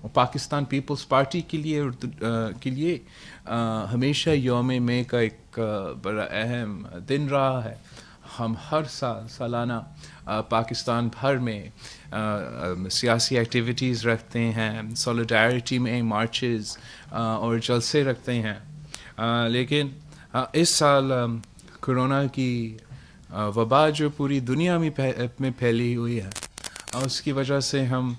اور پاکستان پیپلز پارٹی کے لیے ہمیشہ یوم میں کا ایک بڑا اہم دن رہا ہے. ہم ہر سالانہ پاکستان بھر میں سیاسی ایکٹیویٹیز رکھتے ہیں, سولیڈیرٹی میں مارچز اور جلسے رکھتے ہیں. لیکن اس سال کرونا کی وبا جو پوری دنیا میں پھیلی ہوئی ہے, اس کی وجہ سے ہم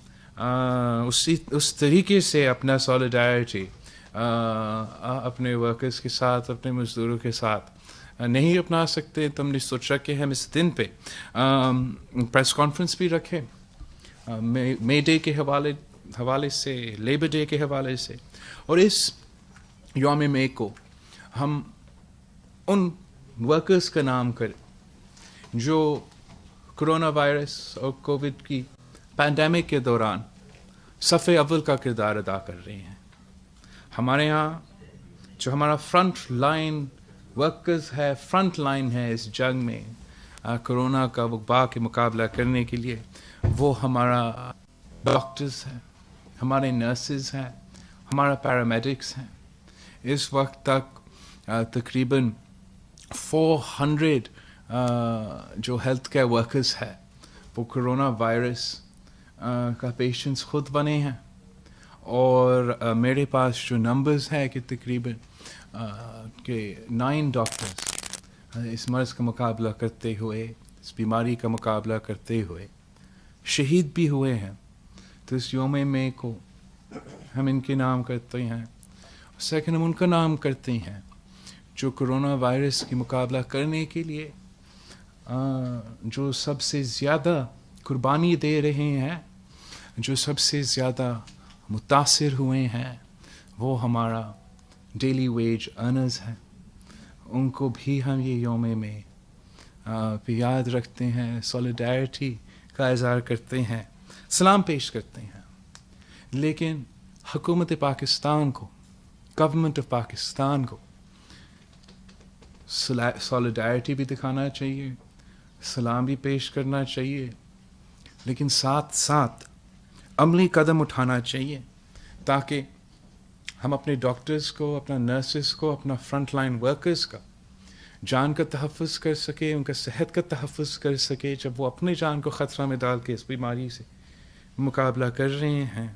اس طریقے سے اپنا سولیڈیرٹی اپنے ورکرز کے ساتھ, اپنے مزدوروں کے ساتھ نہیں اپنا سکتے. تو ہم نے سوچا کہ ہم اس دن پہ پریس کانفرنس بھی رکھیں, مے ڈے کے حوالے سے, لیبر ڈے کے حوالے سے. اور اس یوم مے کو ہم ان ورکرز کا نام کریں جو کرونا وائرس اور کووڈ کی پینڈیمک کے دوران صف اول کا کردار ادا کر رہے ہیں. ہمارے ہاں جو ہمارا فرنٹ لائن ورکرز ہے, فرنٹ لائن ہے اس جنگ میں کرونا کا وبا کے مقابلہ کرنے کے لیے, وہ ہمارا ڈاکٹرز ہیں, ہمارے نرسز ہیں, ہمارا پیرامیڈکس ہیں. اس وقت تک تقریباً 400 جو ہیلتھ کیئر ورکرز ہیں وہ کرونا وائرس کا پیشنٹس خود بنے ہیں. اور میرے پاس جو نمبرز ہیں کہ تقریباً کہ 9 ڈاکٹرز اس مرض کا مقابلہ کرتے ہوئے, اس بیماری کا مقابلہ کرتے ہوئے شہید بھی ہوئے ہیں. تو اس یوم میں کو ہم ان کے نام کرتے ہیں. سیکنڈ, ہم ان کا نام کرتے ہیں جو کرونا وائرس کی مقابلہ کرنے کے لیے جو سب سے زیادہ قربانی دے رہے ہیں, جو سب سے زیادہ متاثر ہوئے ہیں, وہ ہمارا ڈیلی ویج ارنرز ہیں. ان کو بھی ہم یہ یوم میں یاد رکھتے ہیں, سولیڈیرٹی کا اظہار کرتے ہیں, سلام پیش کرتے ہیں. لیکن حکومت پاکستان کو, گورنمنٹ آف پاکستان کو سولیڈیرٹی بھی دکھانا چاہیے, سلام بھی پیش کرنا چاہیے, لیکن ساتھ ساتھ عملی قدم اٹھانا چاہیے تاکہ ہم اپنے ڈاکٹرز کو, اپنا نرسز کو, اپنا فرنٹ لائن ورکرز کا جان کا تحفظ کر سکے, ان کا صحت کا تحفظ کر سکے جب وہ اپنے جان کو خطرہ میں ڈال کے اس بیماری سے مقابلہ کر رہے ہیں.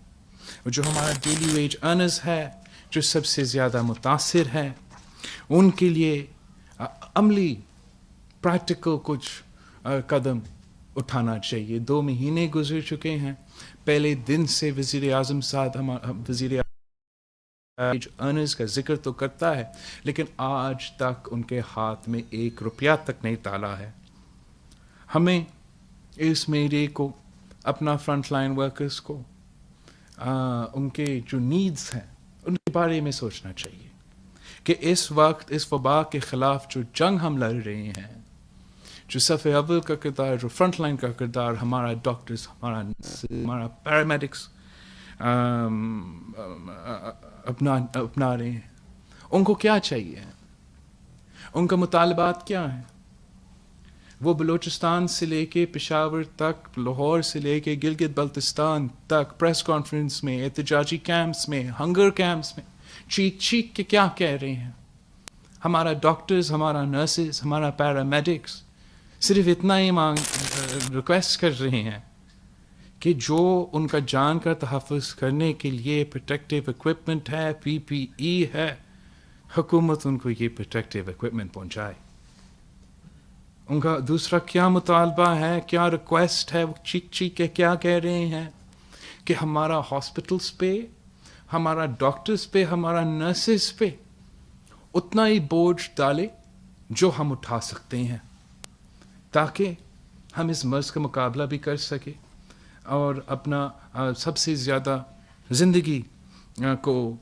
اور جو ہمارا ڈیلی ویج ارنرز ہے, جو سب سے زیادہ متاثر ہے, ان کے لیے عملی پریکٹیکل کچھ قدم اٹھانا چاہیے. 2 مہینے گزر چکے ہیں پہلے دن سے وزیر اعظم صاحب وزیر ارنرز کا ذکر تو کرتا ہے, لیکن آج تک ان کے ہاتھ میں 1 روپیہ تک نہیں ڈالا ہے. ہمیں اس میڈے کو, اپنا فرنٹ لائن ورکرز کو, ان کے جو نیڈز ہیں ان کے بارے میں سوچنا چاہیے کہ اس وقت اس وبا کے خلاف جو جنگ ہم لڑ رہے ہیں, جو صف اول کا کردار, جو فرنٹ لائن کا کردار ہمارا ڈاکٹرز, ہمارا پیرامیڈکس اپنا رہے ہیں, ان کو کیا چاہیے, ان کا مطالبات کیا ہیں. وہ بلوچستان سے لے کے پشاور تک, لاہور سے لے کے گلگت بلتستان تک پریس کانفرنس میں, احتجاجی کیمپس میں, ہنگر کیمپس میں چیخ چیخ کے کیا کہہ رہے ہیں. ہمارا ڈاکٹرز, ہمارا نرسز, ہمارا پیرامیڈکس صرف اتنا ہی ریکویسٹ کر رہے ہیں کہ جو ان کا جان کا تحفظ کرنے کے لیے پروٹیکٹیو اکوپمنٹ ہے, پی پی ای ہے, حکومت ان کو یہ پروٹیکٹیو اکوپمنٹ پہنچائے. ان کا دوسرا کیا مطالبہ ہے, کیا ریکویسٹ ہے, وہ چیخ چیخ کے کیا کہہ رہے ہیں کہ ہمارا ہاسپٹلس پہ, ہمارا ڈاکٹرز پہ, ہمارا نرسز پہ اتنا ہی بوجھ ڈالے جو ہم اٹھا سکتے ہیں, تاکہ ہم اس مرض کا مقابلہ بھی کر سکیں اور اپنا سب سے زیادہ زندگی کو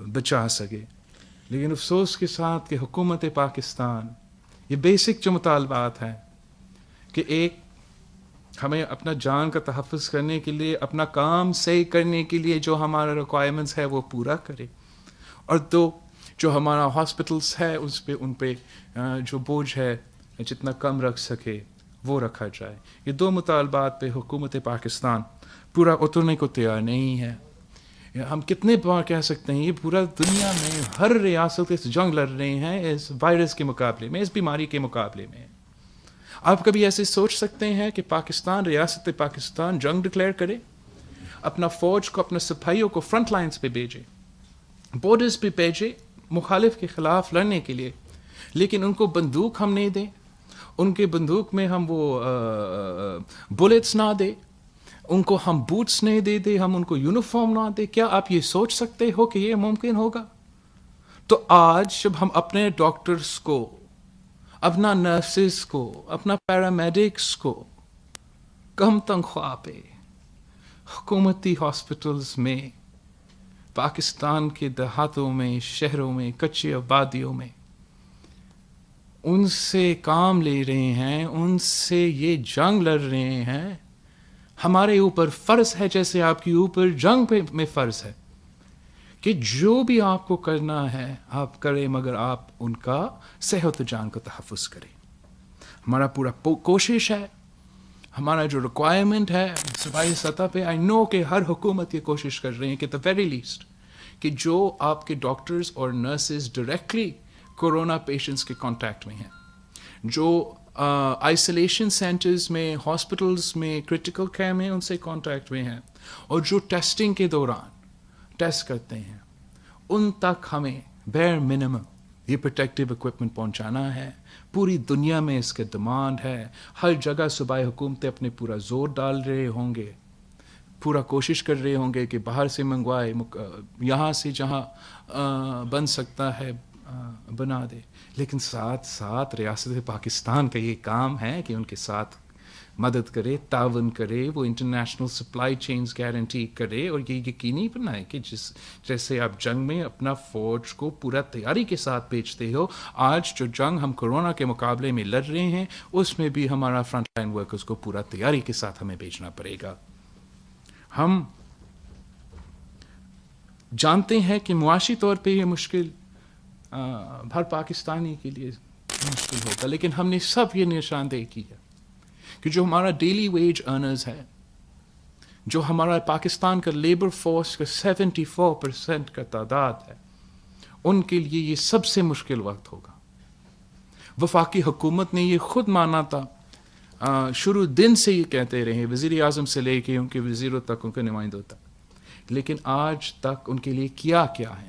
بچا سکے. لیکن افسوس کے ساتھ کہ حکومت پاکستان یہ بیسک جو مطالبات ہیں کہ ایک, ہمیں اپنا جان کا تحفظ کرنے کے لیے, اپنا کام صحیح کرنے کے لیے جو ہمارا ریکوائرمنٹس ہے وہ پورا کرے, اور 2, جو ہمارا ہاسپٹلس ہے اس پہ, ان پہ جو بوجھ ہے جتنا کم رکھ سکے وہ رکھا جائے. یہ 2 مطالبات پہ حکومت پاکستان پورا اترنے کو تیار نہیں ہے. ہم کتنے بار کہہ سکتے ہیں یہ پورا دنیا میں ہر ریاست اس جنگ لڑ رہے ہیں اس وائرس کے مقابلے میں, اس بیماری کے مقابلے میں. آپ کبھی ایسے سوچ سکتے ہیں کہ پاکستان, ریاست پاکستان جنگ ڈکلیئر کرے, اپنا فوج کو, اپنے سپاہیوں کو فرنٹ لائنز پہ بھیجے, بارڈرز پہ بھیجے مخالف کے خلاف لڑنے کے لیے, لیکن ان کو بندوق ہم نہیں دیں, ان کے بندوق میں ہم وہ بلٹس نہ دیں, ان کو ہم بوٹس نہیں دے دیں, ہم ان کو یونیفارم نہ دیں؟ کیا آپ یہ سوچ سکتے ہو کہ یہ ممکن ہوگا؟ تو آج جب ہم اپنے ڈاکٹرز کو, اپنا نرسز کو, اپنا پیرامیڈکس کو کم تنخواہ پہ حکومتی ہاسپٹلز میں, پاکستان کے دیہاتوں میں, شہروں میں, کچی آبادیوں میں ان سے کام لے رہے ہیں, ان سے یہ جنگ لڑ رہے ہیں, ہمارے اوپر فرض ہے جیسے آپ کے اوپر جنگ میں فرض ہے کہ جو بھی آپ کو کرنا ہے آپ کریں, مگر آپ ان کا صحت و جان کا تحفظ کریں. ہمارا پورا کوشش ہے, ہمارا جو ریکوائرمنٹ ہے صوبائی سطح پہ, آئی نو کہ ہر حکومت یہ کوشش کر رہے ہیں کہ دا ویری لیسٹ کہ جو آپ کے ڈاکٹرز اور نرسز ڈائریکٹلی کورونا پیشنٹس کے کانٹیکٹ میں ہیں, جو آئسولیشن سینٹرز میں, ہاسپٹلز میں, کرٹیکل کیئر میں ان سے کانٹیکٹ میں ہیں, اور جو ٹیسٹنگ کے دوران ٹیسٹ کرتے ہیں, ان تک ہمیں بیر منیمم یہ پروٹیکٹیو اکوپمنٹ پہنچانا ہے. پوری دنیا میں اس کا ڈیمانڈ ہے, ہر جگہ صوبائی حکومتیں اپنے پورا زور ڈال رہے ہوں گے, پورا کوشش کر رہے ہوں گے کہ باہر سے منگوائے, یہاں سے جہاں بن سکتا ہے بنا دے, لیکن ساتھ ساتھ ریاست پاکستان کا یہ کام ہے کہ ان کے ساتھ مدد کرے, تعاون کرے, وہ انٹرنیشنل سپلائی چینز گارنٹی کرے, اور یہ یقینی بنائے کہ جیسے آپ جنگ میں اپنا فوج کو پورا تیاری کے ساتھ بھیجتے ہو, آج جو جنگ ہم کورونا کے مقابلے میں لڑ رہے ہیں اس میں بھی ہمارا فرنٹ لائن ورکرز کو پورا تیاری کے ساتھ ہمیں بھیجنا پڑے گا. ہم جانتے ہیں کہ معاشی طور پہ یہ مشکل ہر پاکستانی کے لیے مشکل ہوگا, لیکن ہم نے سب یہ نشاندہی کی ہے کہ جو ہمارا ڈیلی ویج ارنرز ہے, جو ہمارا پاکستان کا لیبر فورس کا 74% کا تعداد ہے, ان کے لیے یہ سب سے مشکل وقت ہوگا. وفاقی حکومت نے یہ خود مانا تھا, شروع دن سے یہ کہتے رہے, وزیر اعظم سے لے کے ان کے وزیروں تک, ان کے نمائندوں تک, لیکن آج تک ان کے لیے کیا ہے.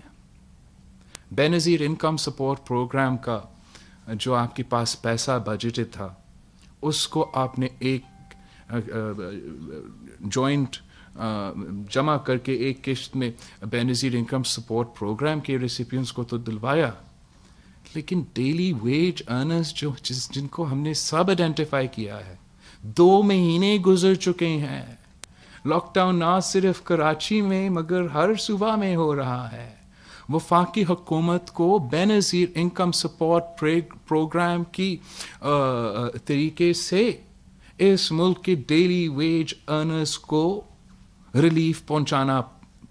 بے نظیر انکم سپورٹ پروگرام کا جو آپ کے پاس پیسہ بجٹڈ تھا, اس کو آپ نے ایک جوائنٹ جمع کر کے ایک قسط میں بے نظیر انکم سپورٹ پروگرام کے ریسیپینٹس کو تو دلوایا, لیکن ڈیلی ویج ارنرز جن کو ہم نے سب آئیڈینٹیفائی کیا ہے, 2 مہینے گزر چکے ہیں. لاک ڈاؤن نہ صرف کراچی میں مگر ہر صوبہ میں ہو رہا ہے. وفاقی حکومت کو بے نظیر انکم سپورٹ پروگرام کی طریقے سے اس ملک کے ڈیلی ویج ارنرز کو ریلیف پہنچانا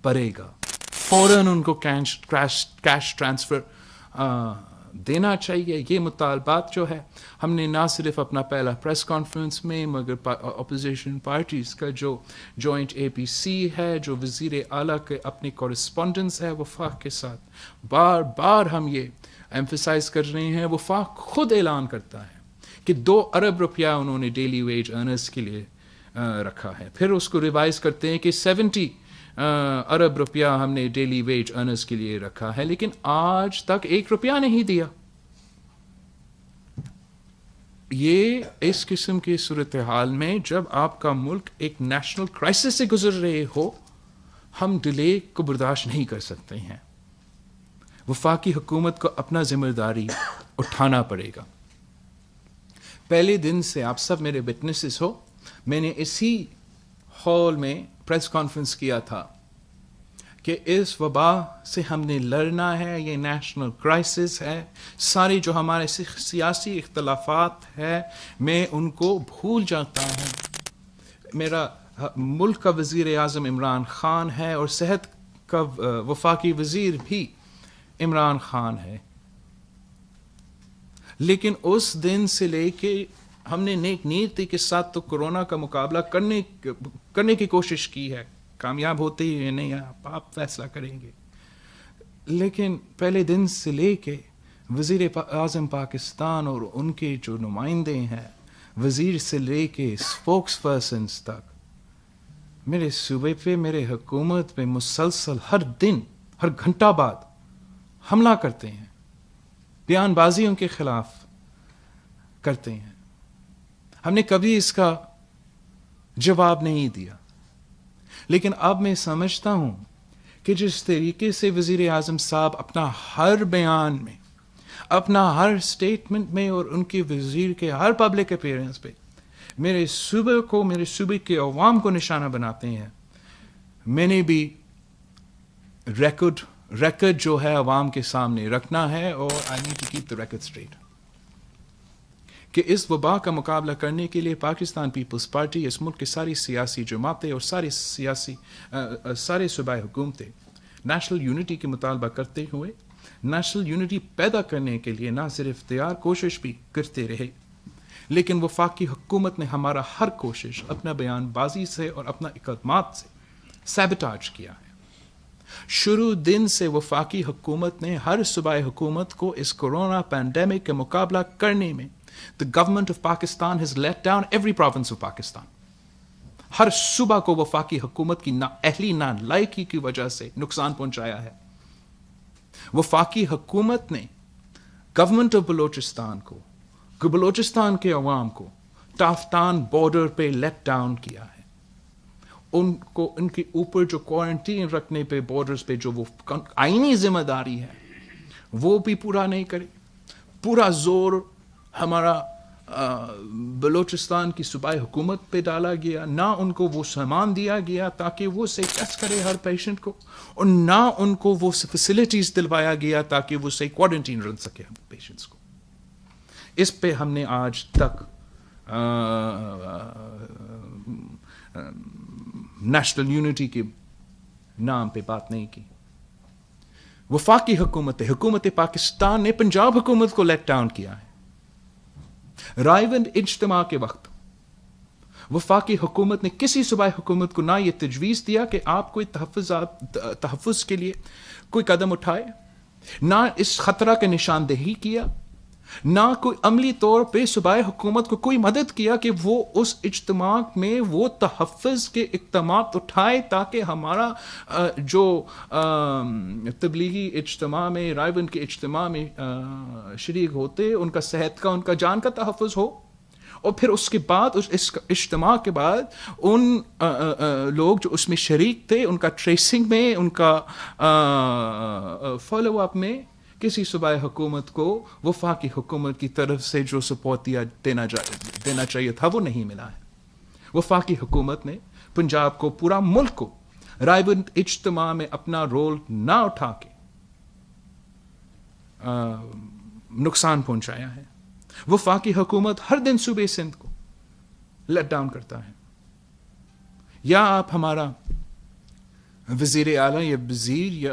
پڑے گا. فوراً ان کو کیش ٹرانسفر دینا چاہیے. یہ مطالبات جو ہے ہم نے نہ صرف اپنا پہلا پریس کانفرنس میں, مگر اپوزیشن پارٹیز کا جو جوائنٹ APC ہے, جو وزیر اعلیٰ کے اپنی کورسپونڈنس ہے وفاق کے ساتھ, بار بار ہم یہ ایمفیسائز کر رہے ہیں. وفاق خود اعلان کرتا ہے کہ 2 ارب روپیہ انہوں نے ڈیلی ویج ارنرز کے لیے رکھا ہے, پھر اس کو ریوائز کرتے ہیں کہ 70 ارب روپیہ ہم نے ڈیلی ویج ارنرز کے لیے رکھا ہے, لیکن آج تک 1 روپیہ نہیں دیا. یہ اس قسم کی صورتحال میں جب آپ کا ملک ایک نیشنل کرائسس سے گزر رہے ہو, ہم ڈیلے کو برداشت نہیں کر سکتے ہیں. وفاقی حکومت کو اپنا ذمہ داری اٹھانا پڑے گا. پہلے دن سے آپ سب میرے وٹنسز ہو, میں نے اسی ہال میں پریس کانفرنس کیا تھا کہ اس وبا سے ہم نے لڑنا ہے, یہ نیشنل کرائسس ہے. سارے جو ہمارے سیاسی اختلافات ہیں میں ان کو بھول جاتا ہوں. میرا ملک کا وزیر اعظم عمران خان ہے اور صحت کا وفاقی وزیر بھی عمران خان ہے, لیکن اس دن سے لے کے ہم نے نیک نیتی کے ساتھ تو کورونا کا مقابلہ کرنے کی کوشش کی ہے. کامیاب ہوتے ہی نہیں آپ فیصلہ کریں گے. لیکن پہلے دن سے لے کے وزیر اعظم پاکستان اور ان کے جو نمائندے ہیں، وزیر سے لے کے اسپوکس پرسنس تک، میرے صوبے پہ، میرے حکومت پہ مسلسل ہر دن، ہر گھنٹہ بعد حملہ کرتے ہیں، بیان بازیوں کے خلاف کرتے ہیں. ہم نے کبھی اس کا جواب نہیں دیا. لیکن اب میں سمجھتا ہوں کہ جس طریقے سے وزیر اعظم صاحب اپنا ہر بیان میں، اپنا ہر سٹیٹمنٹ میں اور ان کے وزیر کے ہر پبلک اپیئرنس پہ میرے صوبے کے عوام کو نشانہ بناتے ہیں، میں نے بھی ریکارڈ جو ہے عوام کے سامنے رکھنا ہے، اور I need to keep the record straight کہ اس وبا کا مقابلہ کرنے کے لیے پاکستان پیپلز پارٹی، اس ملک کے ساری سیاسی جماعتیں اور سارے صوبائی حکومتیں نیشنل یونٹی کے مطالبہ کرتے ہوئے نیشنل یونٹی پیدا کرنے کے لیے نہ صرف تیار کوشش بھی کرتے رہے، لیکن وفاقی حکومت نے ہمارا ہر کوشش اپنا بیان بازی سے اور اپنا اقدامات سے سیبوٹاج کیا ہے. شروع دن سے وفاقی حکومت نے ہر صوبائی حکومت کو اس کورونا پینڈیمک کا مقابلہ کرنے میں the government of Pakistan has let down every province of Pakistan. ہر صوبہ کو وفاقی حکومت کی نااہلی نالائکی کی وجہ سے نقصان پہنچایا ہے. وفاقی حکومت نے گورنمنٹ آف بلوچستان کو، بلوچستان کے عوام کو ٹافتان بارڈر پہ لیٹ ڈاؤن کیا ہے. ان کے اوپر جو کوارنٹین رکھنے پہ بارڈرز پہ جو وہ آئینی ذمہ داری ہے وہ بھی پورا نہیں کرے. پورا زور ہمارا بلوچستان کی صوبائی حکومت پہ ڈالا گیا. نہ ان کو وہ سامان دیا گیا تاکہ وہ صحیح ٹیسٹ کرے ہر پیشنٹ کو، اور نہ ان کو وہ فیسلٹیز دلوایا گیا تاکہ وہ صحیح کوارنٹین رکھ سکے پیشنٹس کو. اس پہ ہم نے آج تک نیشنل یونٹی کے نام پہ بات نہیں کی. وفاقی حکومت پاکستان نے پنجاب حکومت کو لیٹ ڈاؤن کیا ہے. رائے اجتماع کے وقت وفاقی حکومت نے کسی صوبائی حکومت کو نہ یہ تجویز دیا کہ آپ کوئی تحفظ کے لیے کوئی قدم اٹھائے، نہ اس خطرہ کی نشاندہی کیا، نہ کوئی عملی طور پہ صوبائی حکومت کو کوئی مدد کیا کہ وہ اس اجتماع میں وہ تحفظ کے اقدامات اٹھائے تاکہ ہمارا جو تبلیغی اجتماع میں، رائے کے اجتماع میں شریک ہوتے، ان کا صحت کا، ان کا جان کا تحفظ ہو. اور پھر اس کے بعد اس اجتماع کے بعد ان لوگ جو اس میں شریک تھے، ان کا ٹریسنگ میں، ان کا فالو اپ میں کسی صوبائی حکومت کو وفاقی حکومت کی طرف سے جو سپورٹ دینا چاہیے تھا وہ نہیں ملا ہے. وفاقی حکومت نے پنجاب کو، پورا ملک کو رائے اجتماع میں اپنا رول نہ اٹھا کے نقصان پہنچایا ہے. وفاقی حکومت ہر دن صوبے سندھ کو لیٹ ڈاؤن کرتا ہے. یا آپ ہمارا وزیر اعلیٰ یا وزیر یا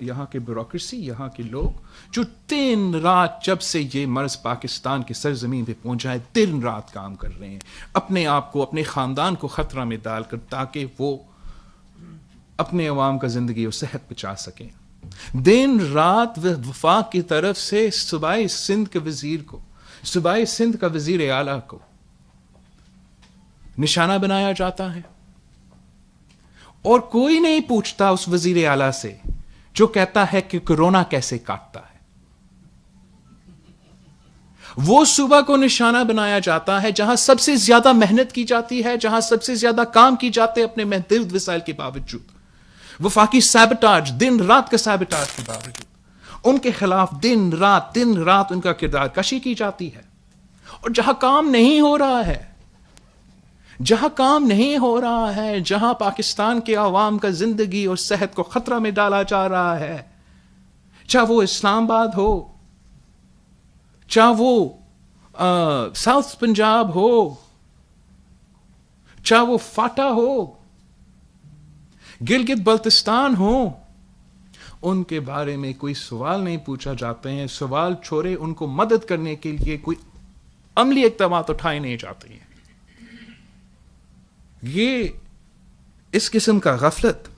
یہاں کے بیوروکریسی، یہاں کے لوگ جو دن رات جب سے یہ مرض پاکستان کی سرزمین پہ پہنچا ہے، دن رات کام کر رہے ہیں اپنے آپ کو، اپنے خاندان کو خطرہ میں ڈال کر تاکہ وہ اپنے عوام کا زندگی اور صحت بچا سکیں. دن رات وفاق کی طرف سے صوبائی سندھ کے وزیر کو، صوبائی سندھ کا وزیر اعلیٰ کو نشانہ بنایا جاتا ہے، اور کوئی نہیں پوچھتا اس وزیر اعلیٰ سے جو کہتا ہے کہ کورونا کیسے کاٹتا ہے. وہ صوبہ کو نشانہ بنایا جاتا ہے جہاں سب سے زیادہ محنت کی جاتی ہے، جہاں سب سے زیادہ کام کی جاتے ہیں اپنے محدود وسائل کے باوجود. وفاقی سیبوٹاج، دن رات کا سیبوٹاج کے باوجود ان کے خلاف دن رات ان کا کردار کشی کی جاتی ہے. اور جہاں کام نہیں ہو رہا ہے، جہاں پاکستان کے عوام کا زندگی اور صحت کو خطرہ میں ڈالا جا رہا ہے، چاہے وہ اسلام آباد ہو، چاہے وہ ساؤتھ پنجاب ہو، چاہے وہ فاٹا ہو، گلگت بلتستان ہو، ان کے بارے میں کوئی سوال نہیں پوچھا جاتے ہیں. سوال چھوڑے، ان کو مدد کرنے کے لیے کوئی عملی اقدامات اٹھائے نہیں جاتے ہیں. یہ اس قسم کا غفلت